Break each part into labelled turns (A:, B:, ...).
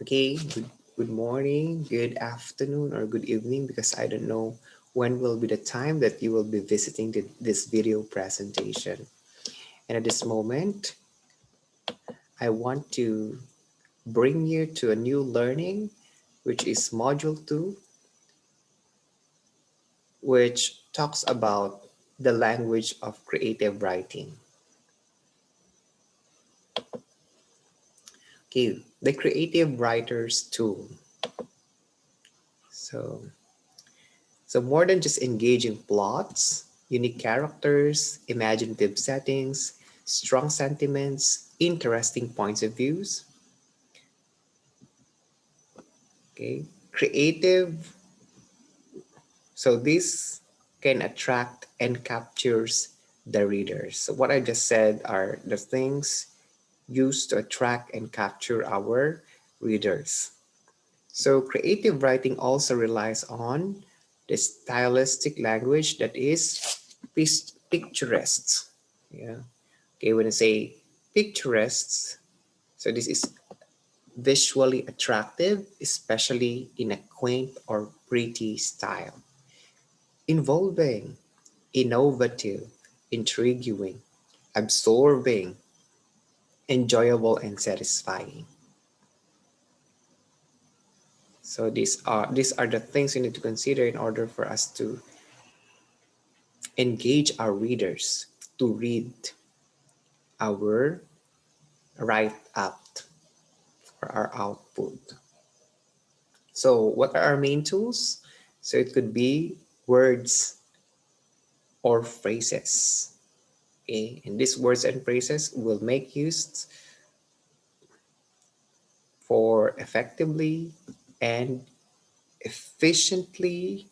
A: Okay, good morning, good afternoon, or good evening, because I don't know when will be the time that you will be visiting this video presentation. And at this moment, I want to bring you to a new learning, which is Module 2, which talks about the language of creative writing. Okay, the creative writer's tool. So more than just engaging plots, unique characters, imaginative settings, strong sentiments, interesting points of views. Okay, creative. So this can attract and captures the readers. So what I just said are the things used to attract and capture our readers. So creative writing also relies on the stylistic language that is picturesque. Yeah. Okay, when I say picturesque, so this is visually attractive, especially in a quaint or pretty style. Involving, innovative, intriguing, absorbing, enjoyable, and satisfying. So these are the things you need to consider in order for us to engage our readers to read our write-up or our output. So what are our main tools? So it could be words or phrases. Okay, and these words and phrases will make use for effectively and efficiently,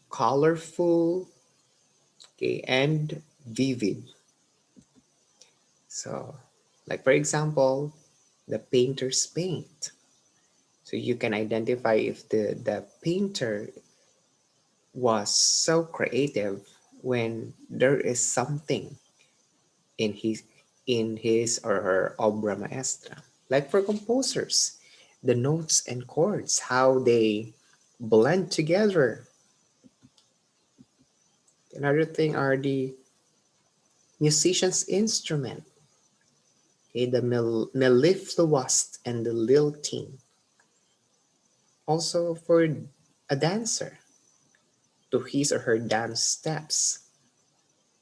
A: colorful, okay, and vivid. So, like for example, the painter's paint. So you can identify if the painter was so creative when there is something in his or her obra maestra. Like for composers, the notes and chords, how they blend together. Another thing are the musician's instrument, okay, the mellifluous and the lilting. Also for a dancer, to his or her dance steps,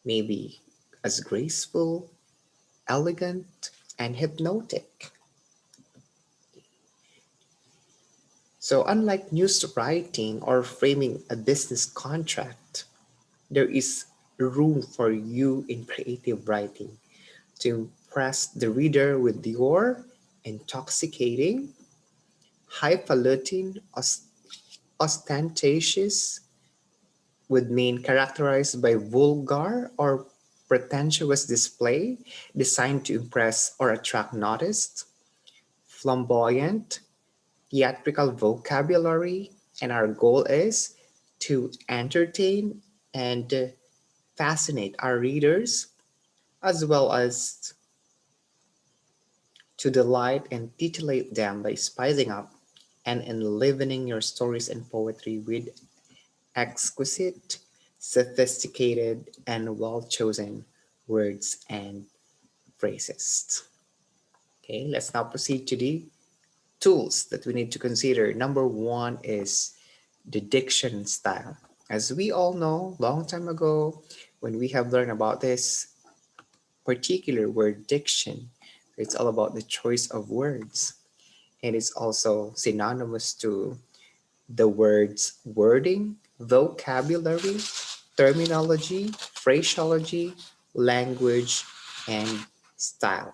A: maybe as graceful, elegant, and hypnotic. So unlike news writing or framing a business contract, there is room for you in creative writing to impress the reader with your intoxicating, highfalutin, ostentatious, with main characterized by vulgar or pretentious display designed to impress or attract notice, flamboyant, theatrical vocabulary, and our goal is to entertain and fascinate our readers as well as to delight and titillate them by spicing up and enlivening your stories and poetry with exquisite, sophisticated, and well-chosen words and phrases. Okay, let's now proceed to the tools that we need to consider. Number one is the diction style. As we all know, long time ago, when we have learned about this particular word diction, it's all about the choice of words. And it's also synonymous to the words wording, vocabulary, terminology, phraseology, language, and style.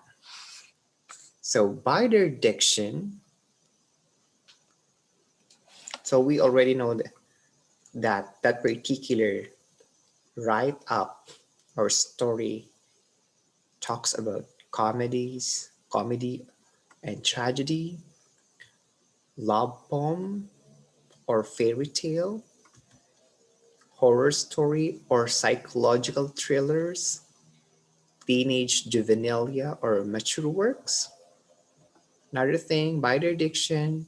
A: So by their diction, so we already know that particular write-up or story talks about comedy and tragedy, love poem or fairy tale, horror story or psychological thrillers, teenage juvenilia or mature works, Another thing, by their diction,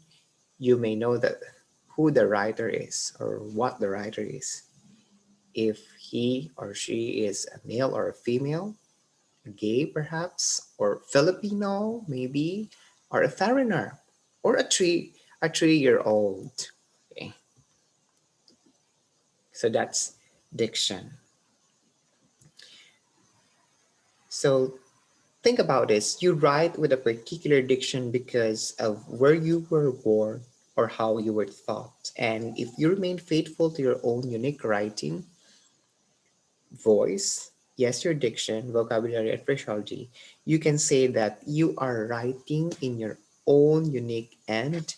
A: you may know that who the writer is or what the writer is. If he or she is a male or a female, gay perhaps, or Filipino maybe, or a foreigner, or a 3-year-old. Okay. So that's diction. So think about this. You write with a particular diction because of where you were born or how you were taught. And if you remain faithful to your own unique writing, voice, yes, your diction, vocabulary, and phraseology, you can say that you are writing in your own unique and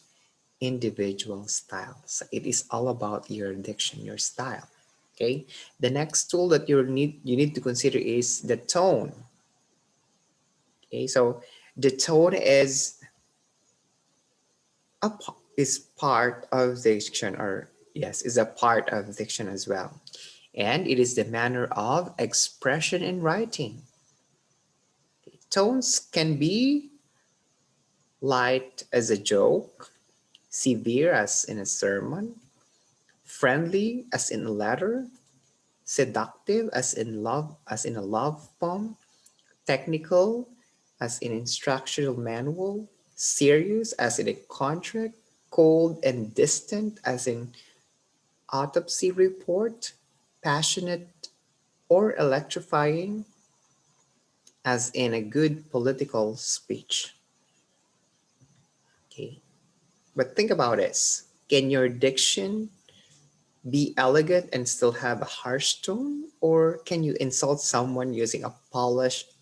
A: individual style. So it is all about your diction, your style. Okay. The next tool that you need to consider is the tone. Okay. So the tone is part of diction, or yes, is a part of diction as well. And it is the manner of expression in writing. Tones can be light as a joke, severe as in a sermon, friendly as in a letter, seductive as in a love poem, technical as in instructional manual, serious as in a contract, cold and distant as in autopsy report, passionate or electrifying as in a good political speech. Okay. But think about this. Can your diction be elegant and still have a harsh tone? Or can you insult someone using a polished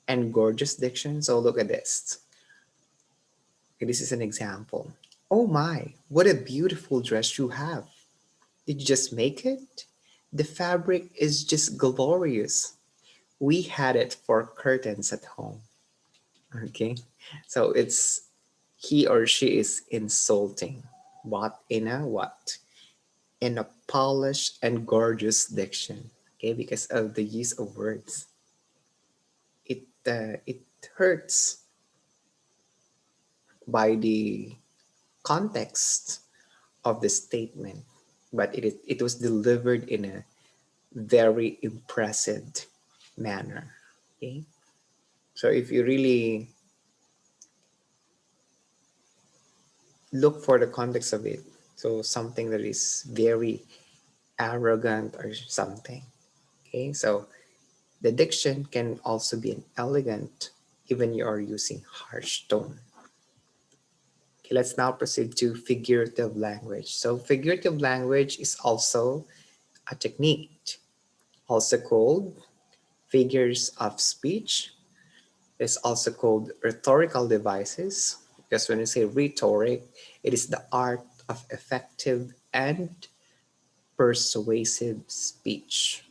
A: and gorgeous diction? So look at this. Okay, this is an example. Oh my, what a beautiful dress you have. Did you just make it? The fabric is just glorious. We had it for curtains at home. Okay, so it's he or she is insulting. What in a what? In a polished and gorgeous diction. Okay, because of the use of words. It hurts by the context of the statement, but it was delivered in a very impressive manner. Okay, so if you really look for the context of it, so something that is very arrogant or something. Okay, so the diction can also be an elegant even you are using harsh tone. Okay, let's now proceed to figurative language. So figurative language is also a technique, also called figures of speech. It's also called rhetorical devices, because when you say rhetoric, it is the art of effective and persuasive speech.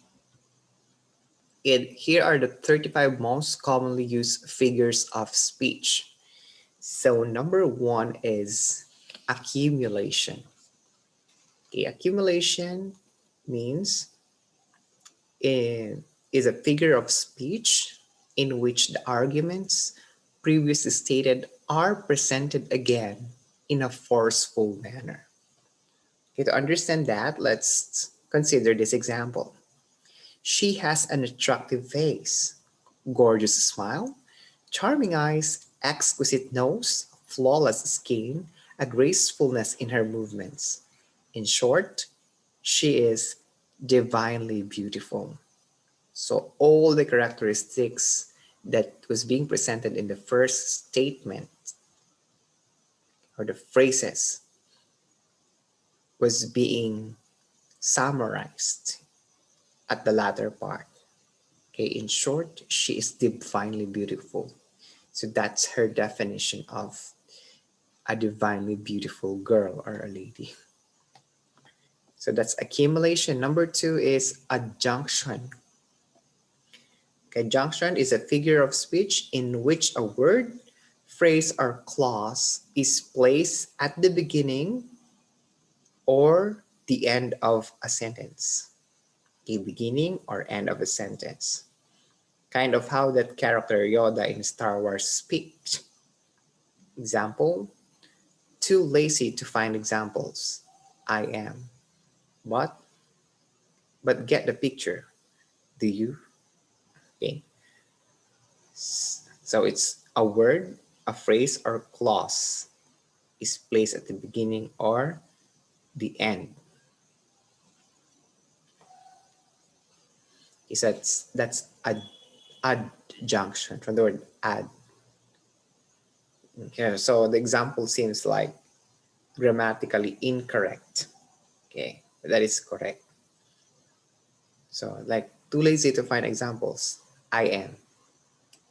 A: Here are the 35 most commonly used figures of speech. So number one is accumulation. Okay, accumulation means it is a figure of speech in which the arguments previously stated are presented again in a forceful manner. Okay, to understand that, let's consider this example. She has an attractive face, gorgeous smile, charming eyes, exquisite nose, flawless skin, a gracefulness in her movements. In short, she is divinely beautiful. So all the characteristics that was being presented in the first statement or the phrases was being summarized at the latter part. Okay, in short, she is divinely beautiful. So that's her definition of a divinely beautiful girl or a lady. So that's accumulation. Number two is adjunction. Conjunction is a figure of speech in which a word, phrase, or clause is placed at the beginning or the end of a sentence. The beginning or end of a sentence. Kind of how that character Yoda in Star Wars speaks. Example, too lazy to find examples. I am. But get the picture. Do you? Okay. So it's a word, a phrase, or clause is placed at the beginning or the end. Is that's adjunction from the word add. Okay, so the example seems like grammatically incorrect. Okay, but that is correct. So like too lazy to find examples. I am.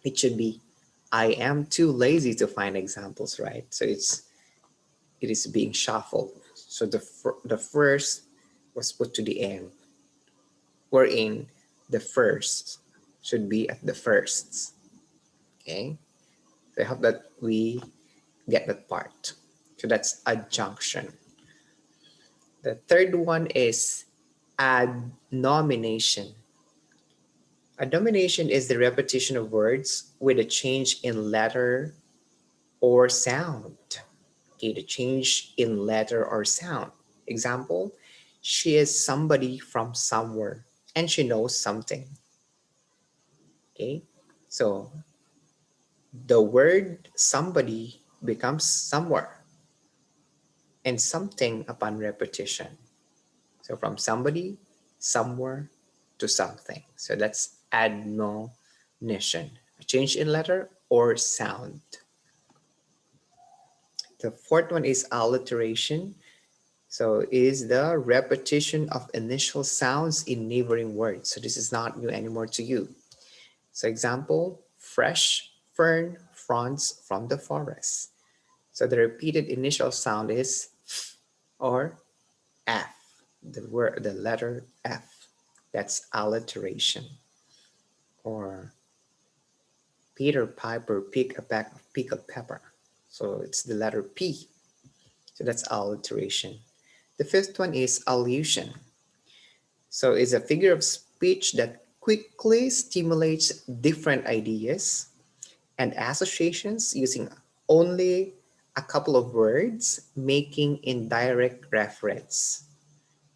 A: It should be I am too lazy to find examples, right? So it is being shuffled. So the first was put to the end, wherein the first should be at the firsts. Okay, so I hope that we get that part. So that's adjunction. The third one is adnomination. Adnomination is the repetition of words with a change in letter or sound. Okay, the change in letter or sound. Example, she is somebody from somewhere and she knows something. Okay, so the word somebody becomes somewhere and something upon repetition. So from somebody, somewhere to something. So that's admonition, a change in letter or sound. The fourth one is alliteration. So it is the repetition of initial sounds in neighboring words. So this is not new anymore to you. So example, fresh fern fronds from the forest. So the repeated initial sound is f or f, the letter F. That's alliteration. Or Peter Piper picked a bag of pickled pepper. So it's the letter P. So that's alliteration. The fifth one is allusion. So it's a figure of speech that quickly stimulates different ideas and associations using only a couple of words, making indirect reference.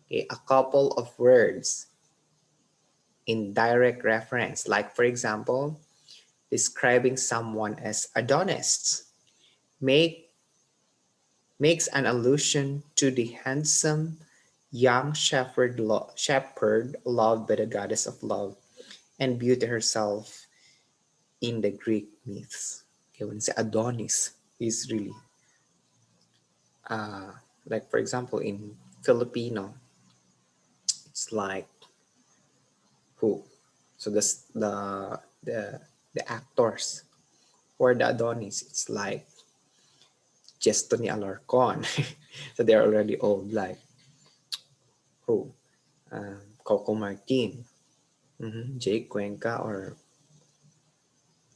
A: Okay, a couple of words in direct reference, like for example, describing someone as Adonis makes an allusion to the handsome young shepherd loved by the goddess of love and beauty herself in the Greek myths. Okay, when you say Adonis is really like for example in Filipino, it's like who? So the actors for the Adonis, it's like Tony Alarcon. So they're already old, like who? Coco Martin, Jake Cuenca, or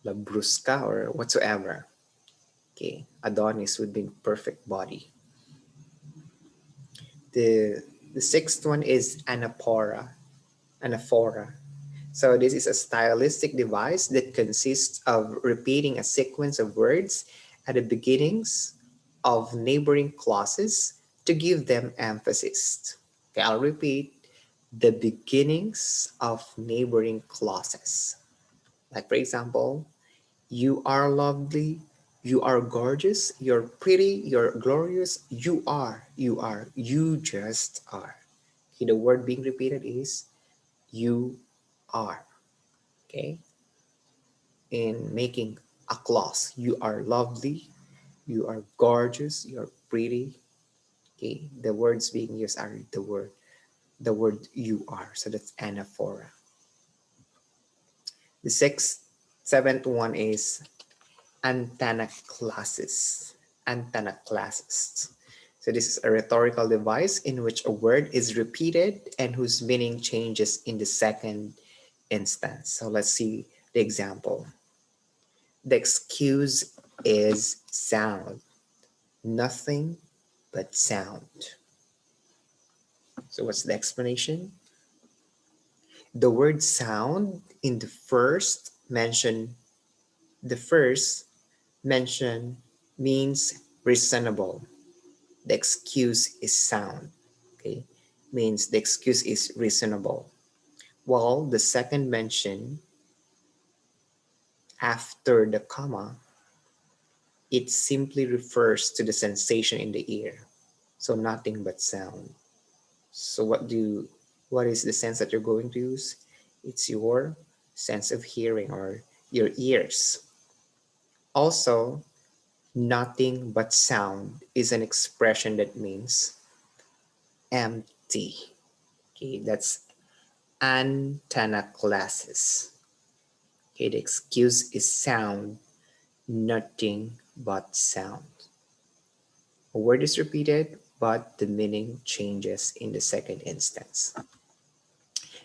A: Labrusca, or whatsoever. Okay, Adonis would be perfect body. The sixth one is anaphora. Anaphora. So this is a stylistic device that consists of repeating a sequence of words at the beginnings of neighboring clauses to give them emphasis. Okay, I'll repeat the beginnings of neighboring clauses. Like for example, you are lovely, you are gorgeous, you're pretty, you're glorious, you just are. Okay, the word being repeated is you are. Okay, in making a clause, you are lovely, you are gorgeous, you're pretty. Okay, the words being used are the word you are. So that's anaphora. The seventh one is ANTANACLASIS. ANTANACLASIS. So this is a rhetorical device in which a word is repeated and whose meaning changes in the second instance. So let's see the example. The excuse is sound. Nothing but sound. So what's the explanation? The word sound in the first mention means reasonable. The excuse is sound. Okay, means the excuse is reasonable. While the second mention after the comma, it simply refers to the sensation in the ear. So nothing but sound. So what is the sense that you're going to use? It's your sense of hearing or your ears. Also, nothing but sound is an expression that means empty. Okay, that's ANTANACLASIS. Okay, the excuse is sound, nothing but sound. A word is repeated, but the meaning changes in the second instance.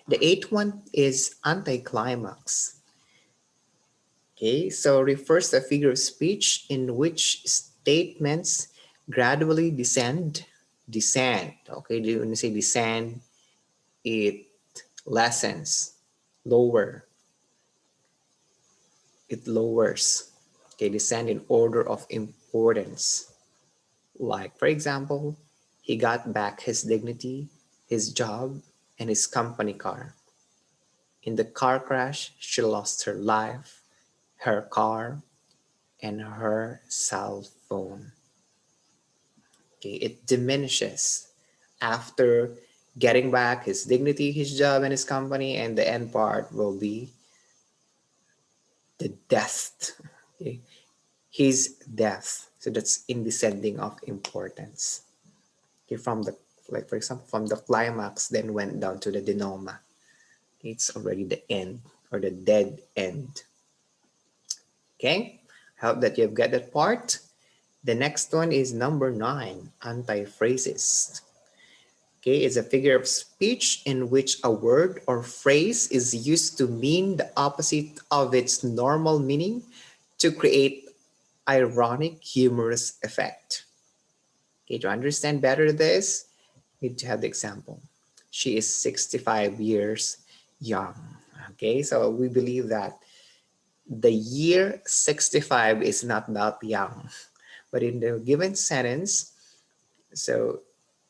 A: The eighth one is anticlimax. Okay, so refers to a figure of speech in which statements gradually descend. Okay, when you say descend, it lessens, lower, it lowers. Okay, descend in order of importance. Like, for example, he got back his dignity, his job, and his company car. In the car crash, she lost her life, her car, and her cell phone. Okay, it diminishes after getting back his dignity, his job, and his company, and the end part will be the death. Okay, his death. So that's in descending of importance. Okay, from the, like for example, from the climax, then went down to the denoma. It's already the end or the dead end. Okay, I hope that you've got that part. The next one is number 9, antiphrasis. Okay, it's a figure of speech in which a word or phrase is used to mean the opposite of its normal meaning to create ironic, humorous effect. Okay, to understand better this, we need to have the example. She is 65 years young. Okay, so we believe that the year 65 is not that young, but in the given sentence, so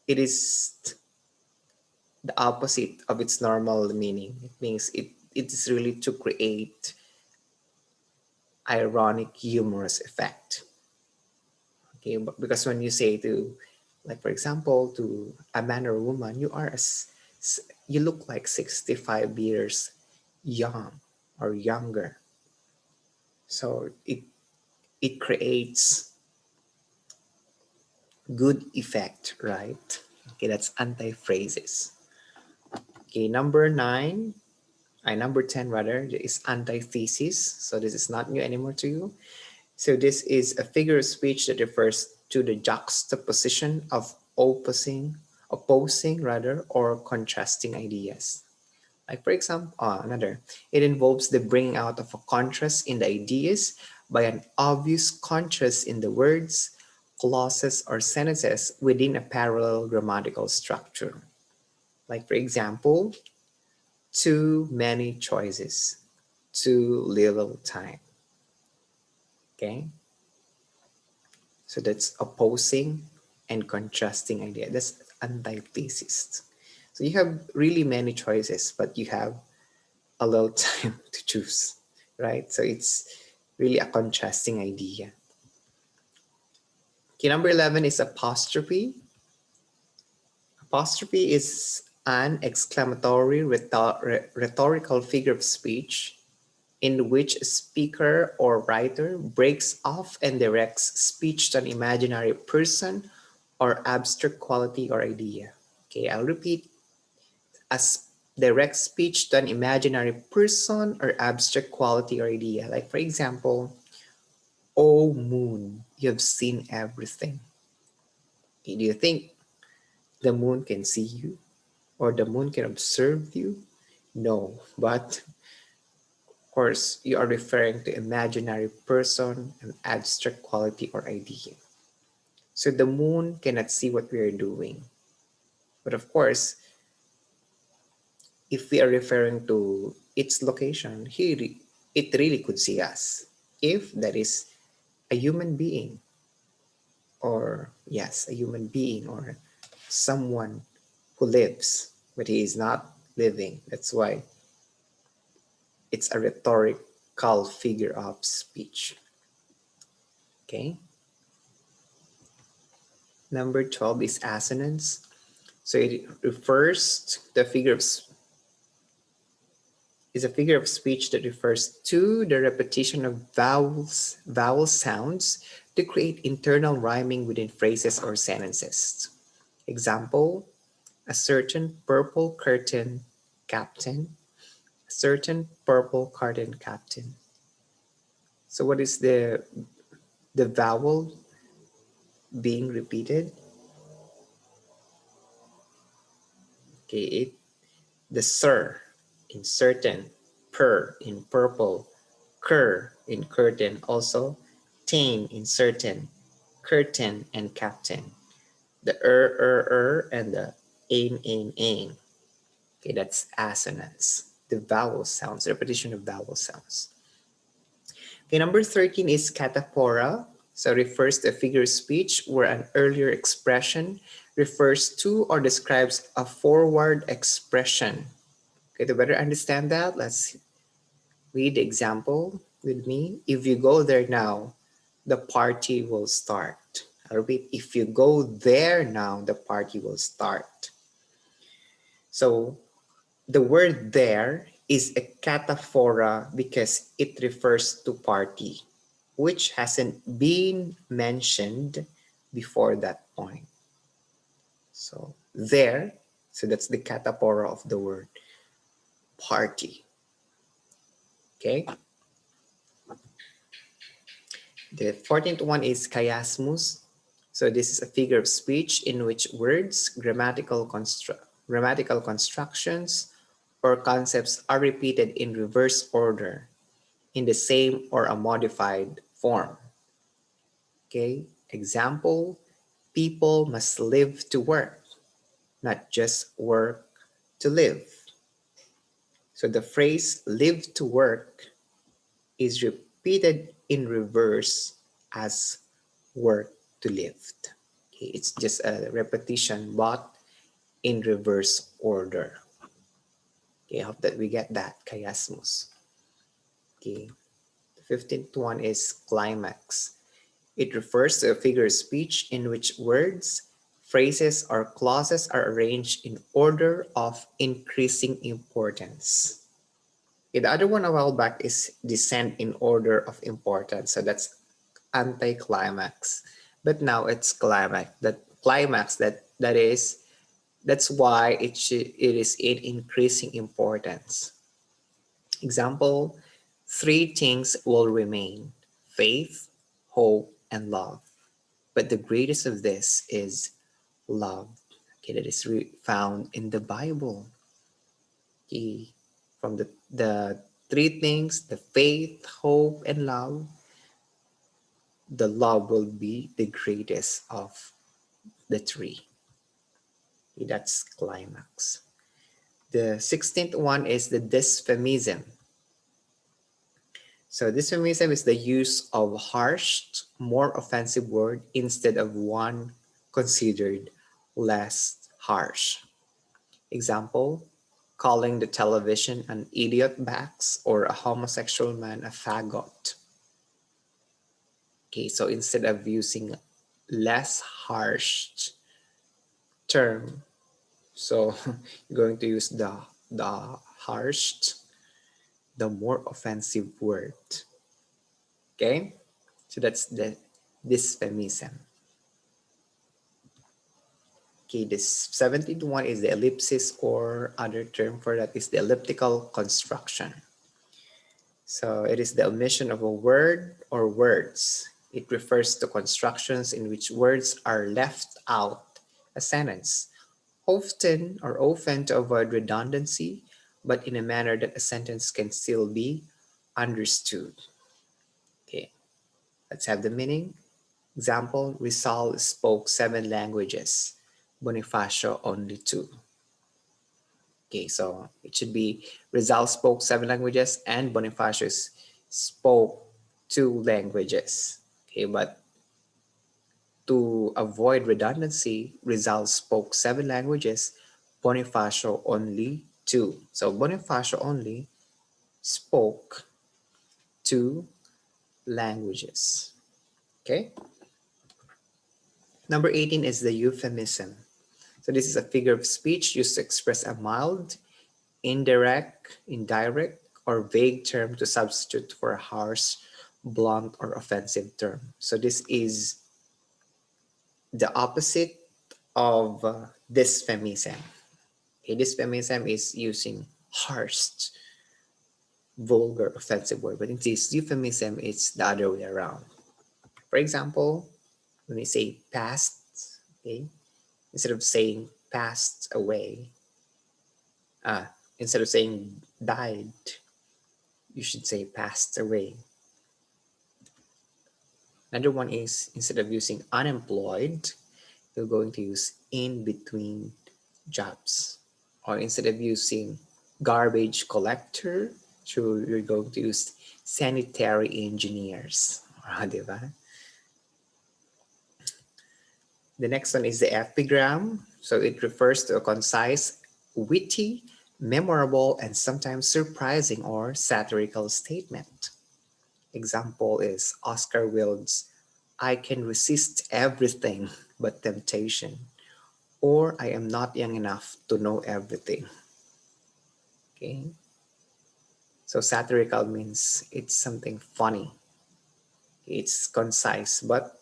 A: it is the opposite of its normal meaning. It means it is really to create ironic, humorous effect. Okay, because when you say to, like for example, to a man or a woman, you look like 65 years young or younger. So it creates good effect, right? Okay, that's antiphrasis. Okay, number 9, number 10 rather, is antithesis. So this is not new anymore to you. So this is a figure of speech that refers to the juxtaposition of opposing rather, or contrasting ideas. Like for example, another, it involves the bringing out of a contrast in the ideas by an obvious contrast in the words, clauses, or sentences within a parallel grammatical structure. Like for example, too many choices, too little time. Okay, so that's opposing and contrasting idea. That's antithesis. So you have really many choices, but you have a little time to choose, right? So it's really a contrasting idea. Okay, number 11 is apostrophe. Apostrophe is an exclamatory rhetorical figure of speech in which a speaker or writer breaks off and directs speech to an imaginary person or abstract quality or idea. Okay, I'll repeat. As direct speech to an imaginary person or abstract quality or idea. Like for example, oh moon, you've seen everything. Okay, do you think the moon can see you or the moon can observe you? No, but of course, you are referring to imaginary person and abstract quality or idea. So the moon cannot see what we are doing. But of course, if we are referring to its location, it really could see us if that is a human being. or yes, a human being or someone who lives, but he is not living. That's why it's a rhetorical figure of speech. Okay. Number 12 is assonance. So it refers to the figure of is a figure of speech that refers to the repetition of vowel sounds to create internal rhyming within phrases or sentences. Example, a certain purple curtain captain, a certain purple curtain captain. So what is the vowel being repeated? Okay, the sir in certain, per in purple, cur in curtain, also tain in certain, curtain and captain. The and the ain. Okay, that's assonance. The vowel sounds, repetition of vowel sounds. Okay, number 13 is cataphora. So refers to a figure of speech where an earlier expression refers to or describes a forward expression. Okay, to better understand that, let's read the example with me. If you go there now, the party will start. I repeat, if you go there now, the party will start. So the word there is a cataphora because it refers to party, which hasn't been mentioned before that point. So there, so that's the cataphora of the word party. Okay. The 14th one is chiasmus. So this is a figure of speech in which words, grammatical constructions, or concepts are repeated in reverse order in the same or a modified form. Okay, example, people must live to work, not just work to live. So the phrase live to work is repeated in reverse as work to live. Okay, it's just a repetition but in reverse order. Okay, I hope that we get that, chiasmus. Okay, the 15th one is climax. It refers to a figure of speech in which words, phrases, or clauses are arranged in order of increasing importance. Okay, the other one a while back is descent in order of importance. So that's anticlimax. But now it's climax. That's why it is in increasing importance. Example, three things will remain: faith, hope, and love. But the greatest of this is love. Okay, that is found in the Bible. Okay, from the three things, the faith, hope, and love, the love will be the greatest of the three. Okay, that's climax. The 16th one is the dysphemism. So dysphemism is the use of harsh, more offensive word instead of one considered less harsh. Example, calling the television an idiot box or a homosexual man a faggot. Okay, so instead of using less harsh term, so you're going to use the harsh, the more offensive word. Okay, so that's the dysphemism. Okay, this 17th one is the ellipsis, or other term for that is the elliptical construction. So it is the omission of a word or words. It refers to constructions in which words are left out a sentence, often to avoid redundancy, but in a manner that a sentence can still be understood. Okay, let's have the meaning. Example, Rizal spoke 7 languages, Bonifacio only 2. Okay, so it should be Rizal spoke 7 languages and Bonifacio spoke 2 languages. Okay, but To avoid redundancy, Rizal spoke 7 languages, Bonifacio only 2. So Bonifacio only spoke 2 languages. Okay. Number 18 is the euphemism. So this is a figure of speech used to express a mild, indirect, or vague term to substitute for a harsh, blunt, or offensive term. So this is the opposite of dysphemism. Okay, dysphemism is using harsh, vulgar, offensive word, but in this euphemism, it's the other way around. For example, when we say past, okay, instead of saying passed away, instead of saying died, you should say passed away. Another one is, instead of using unemployed, you're going to use in between jobs. Or instead of using garbage collector, so you're going to use sanitary engineers. Diba? The next one is the epigram. So it refers to a concise, witty, memorable, and sometimes surprising or satirical statement. Example is Oscar Wilde's "I can resist everything but temptation," or "I am not young enough to know everything." Okay. So satirical means it's something funny. It's concise, but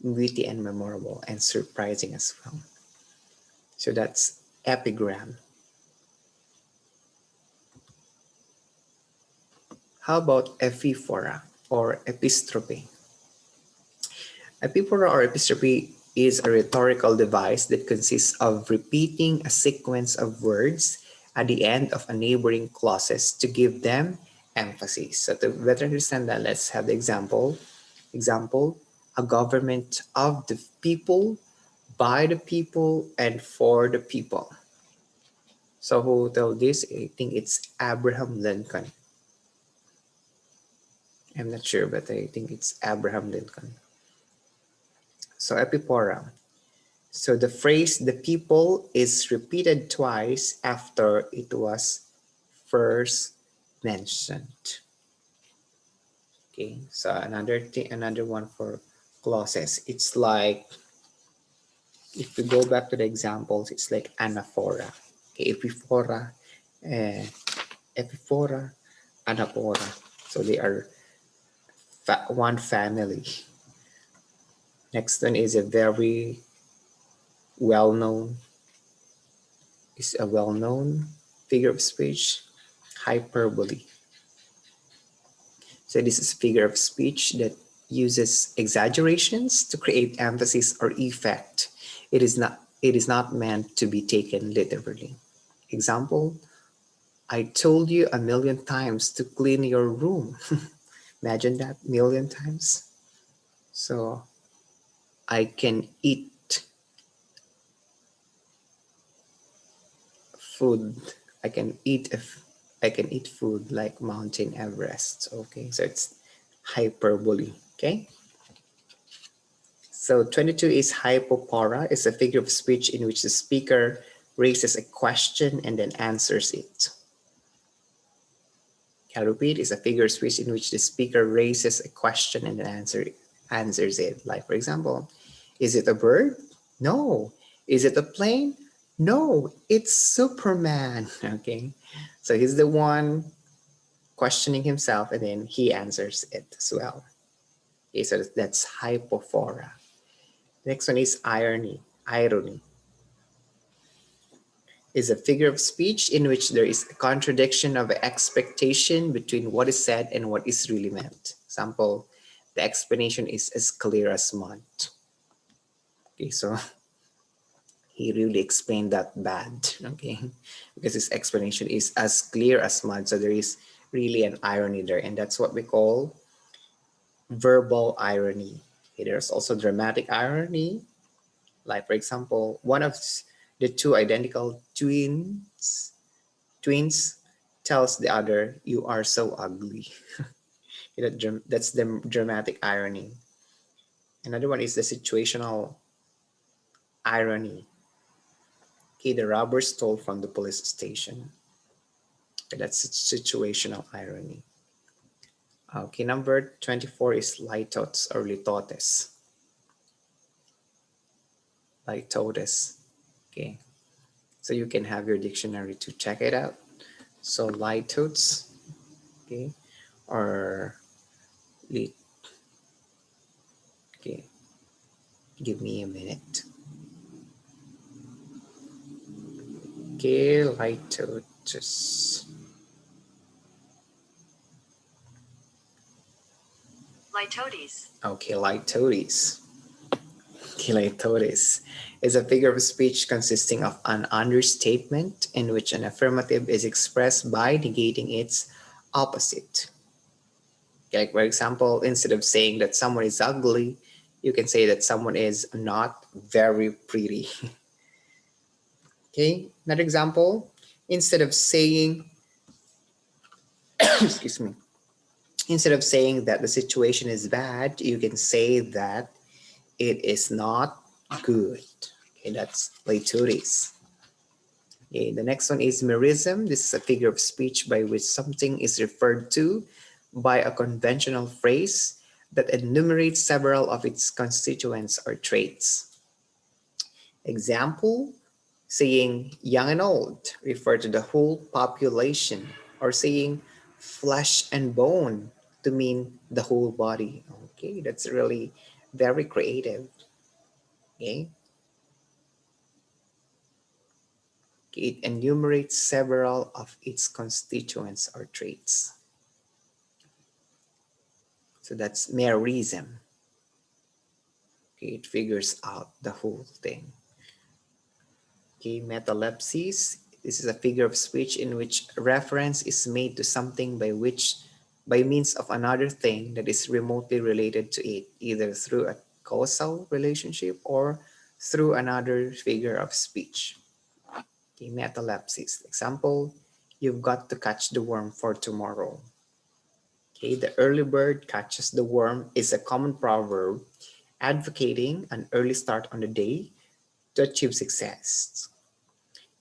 A: witty and memorable and surprising as well. So that's epigram. How about epiphora or epistrophe? Epiphora or epistrophe is a rhetorical device that consists of repeating a sequence of words at the end of a neighboring clauses to give them emphasis. So to better understand that, let's have the example. Example, a government of the people, by the people, and for the people. So who told this? I think it's Abraham Lincoln. I'm not sure, but I think it's Abraham Lincoln. So epiphora. So the phrase "the people" is repeated twice after it was first mentioned. Okay, so another one for clauses. It's like, if we go back to the examples, it's like anaphora. Okay, epiphora, epiphora, anaphora. So they are one family. Next one is a very well-known figure of speech, hyperbole. So this is a figure of speech that uses exaggerations to create emphasis or effect. It is not meant to be taken literally. Example, "I told you a million times to clean your room." Imagine that, million times. So I can eat food. I can eat food like Mountain Everest. Okay, so it's hyperbole. Okay. So 22 is hypophora. It's a figure of speech in which the speaker raises a question and then answers it. I'll repeat, it's a figure of speech in which the speaker raises a question and then answers it. Like, for example, is it a bird? No. Is it a plane? No, it's Superman. Okay, so he's the one questioning himself and then he answers it as well. Okay, so that's hypophora. Next one is irony. Irony is a figure of speech in which there is a contradiction of expectation between what is said and what is really meant. Example, the explanation is as clear as mud. Okay, so he really explained that bad, okay? Because his explanation is as clear as mud. So there is really an irony there, and that's what we call verbal irony. Okay, there's also dramatic irony. Like, for example, one of the two identical twins tells the other, "You are so ugly." That's the dramatic irony. Another one is the situational irony. Okay, the robber stole from the police station. Okay, that's situational irony. Okay, number 24 is litotes or litotes. Litotes. Okay, so you can have your dictionary to check it out. So litotes, okay, or lit. Okay, give me a minute. Okay, litotes.
B: Litotes.
A: Okay, litotes. Litotes is a figure of speech consisting of an understatement in which an affirmative is expressed by negating its opposite. Okay, like for example, instead of saying that someone is ugly, you can say that someone is not very pretty. Okay, another example, instead of saying, excuse me, instead of saying that the situation is bad, you can say that it is not good. Okay, that's litotes. Okay, the next one is merism. This is a figure of speech by which something is referred to by a conventional phrase that enumerates several of its constituents or traits. Example, saying young and old refer to the whole population, or saying flesh and bone to mean the whole body. Okay, that's really very creative. Okay. It enumerates several of its constituents or traits. So that's merism. Okay, it figures out the whole thing. Okay, metalepsis. This is a figure of speech in which reference is made to something by means of another thing that is remotely related to it, either through a causal relationship or through another figure of speech. Okay, metalepsis. Example, you've got to catch the worm for tomorrow. Okay, the early bird catches the worm is a common proverb advocating an early start on the day to achieve success.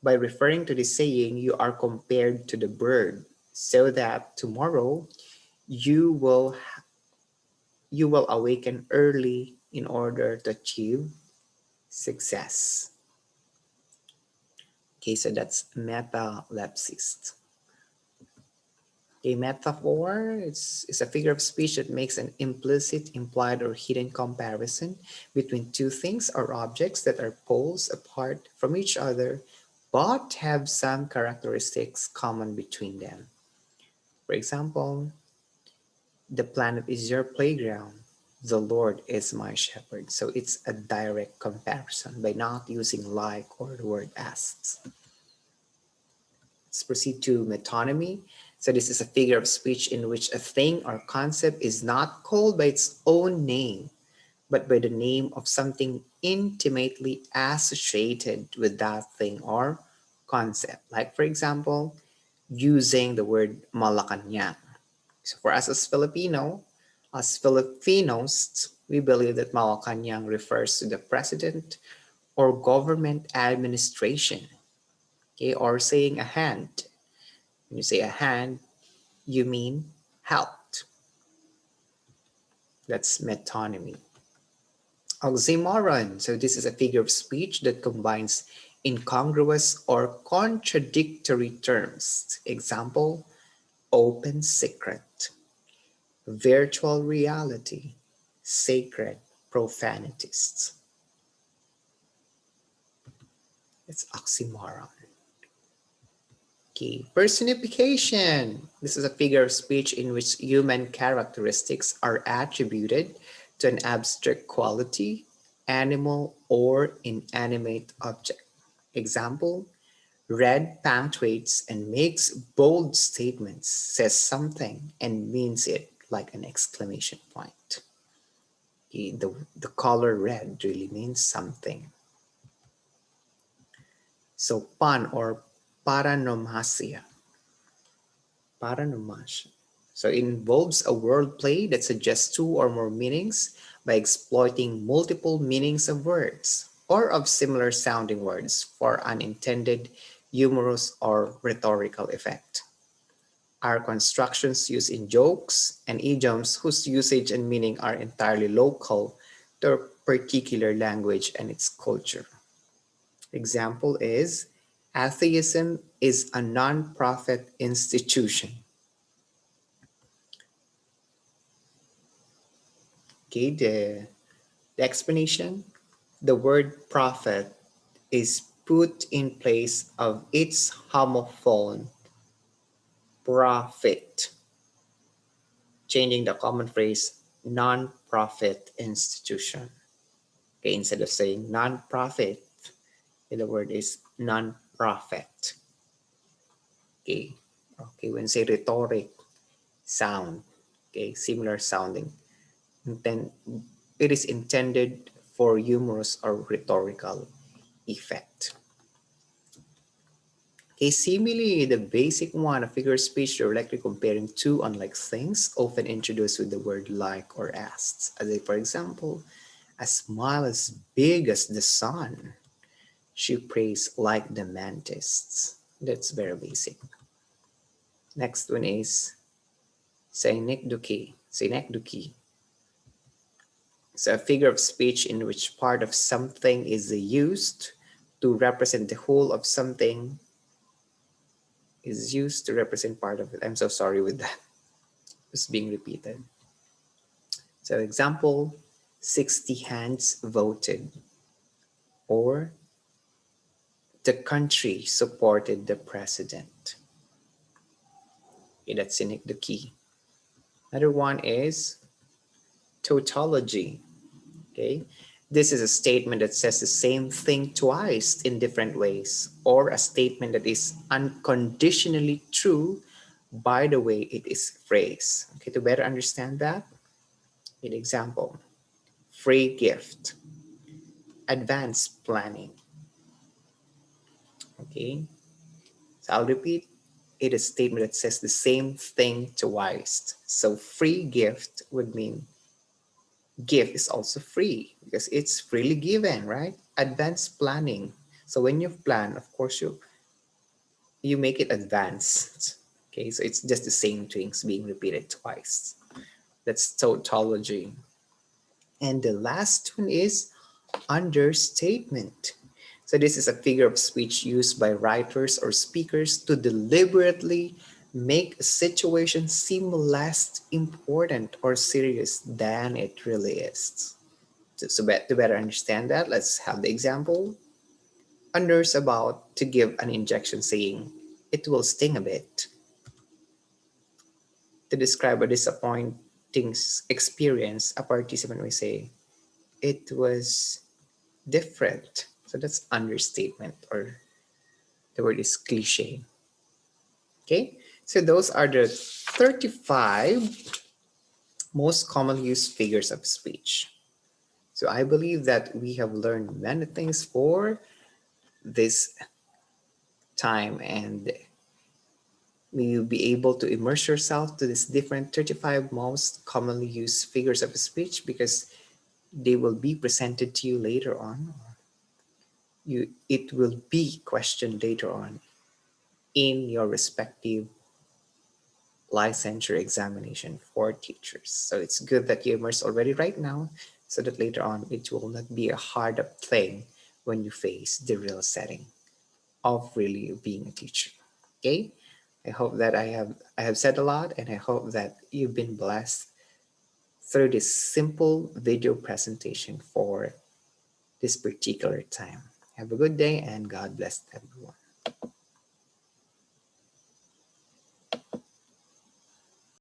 A: By referring to this saying, you are compared to the bird so that tomorrow you will awaken early in order to achieve success. Okay, so that's metalepsis. A metaphor is a figure of speech that makes an implicit, implied, or hidden comparison between two things or objects that are poles apart from each other, but have some characteristics common between them. For example, the planet is your playground. The Lord is my shepherd. So it's a direct comparison by not using like or the word as. Let's proceed to metonymy. So this is a figure of speech in which a thing or concept is not called by its own name, but by the name of something intimately associated with that thing or concept. Like for example, using the word Malacanang. So for us as Filipinos, we believe that Malacanang refers to the president or government administration. Okay, or saying a hand. When you say a hand, you mean helped. That's metonymy. Oxymoron. So this is a figure of speech that combines incongruous or contradictory terms. Example, open secret, virtual reality, sacred profanities. It's oxymoron. Okay, personification. This is a figure of speech in which human characteristics are attributed to an abstract quality, animal, or inanimate object. Example, Red punctuates and makes bold statements, says something and means it like an exclamation point. The color red really means something. So pan or paranomasia. Paranomasia. So it involves a wordplay that suggests two or more meanings by exploiting multiple meanings of words or of similar sounding words for an intended humorous or rhetorical effect. Are constructions used in jokes and idioms whose usage and meaning are entirely local to a particular language and its culture. Example is, atheism is a non-profit institution. Okay, the explanation, the word prophet is put in place of its homophone, profit, changing the common phrase non-profit institution. Okay, instead of saying non-profit, the word is non-profit. Okay, okay, when say rhetoric, sound, okay, similar sounding, and then it is intended for humorous or rhetorical effect. Okay, simile, the basic one, a figure of speech directly comparing two unlike things, often introduced with the word like or as. As a, for example, a smile as big as the sun. She prays like the mantis. That's very basic. Next one is synecdoche. Synecdoche. So a figure of speech in which part of something is used to represent the whole of something is used to represent part of it. I'm so sorry with that. It's being repeated. So example, 60 hands voted, or the country supported the president. Okay, that's synecdoche. Another one is tautology. Okay, this is a statement that says the same thing twice in different ways, or a statement that is unconditionally true by the way it is phrased. Okay, to better understand that, an example, free gift, advanced planning. Okay, so I'll repeat, it is a statement that says the same thing twice. So free gift would mean gift is also free because it's freely given, right? Advanced planning. So when you plan, of course, you make it advanced. Okay, so it's just the same things being repeated twice. That's tautology. And the last one is understatement. So this is a figure of speech used by writers or speakers to deliberately make a situation seem less important or serious than it really is. So to better understand that, let's have the example. A nurse about to give an injection saying, "It will sting a bit." To describe a disappointing experience, a participant may say, "It was different." So that's understatement, or the word is cliche. Okay, so those are the 35 most commonly used figures of speech. So I believe that we have learned many things for this time, and you'll be able to immerse yourself to these different 35 most commonly used figures of speech because they will be presented to you later on. It will be questioned later on in your respective licensure examination for teachers. So it's good that you immerse already right now so that later on it will not be a hard up thing when you face the real setting of really being a teacher. Okay, I hope that I have said a lot, and I hope that you've been blessed through this simple video presentation for this particular time. Have a good day and God bless everyone.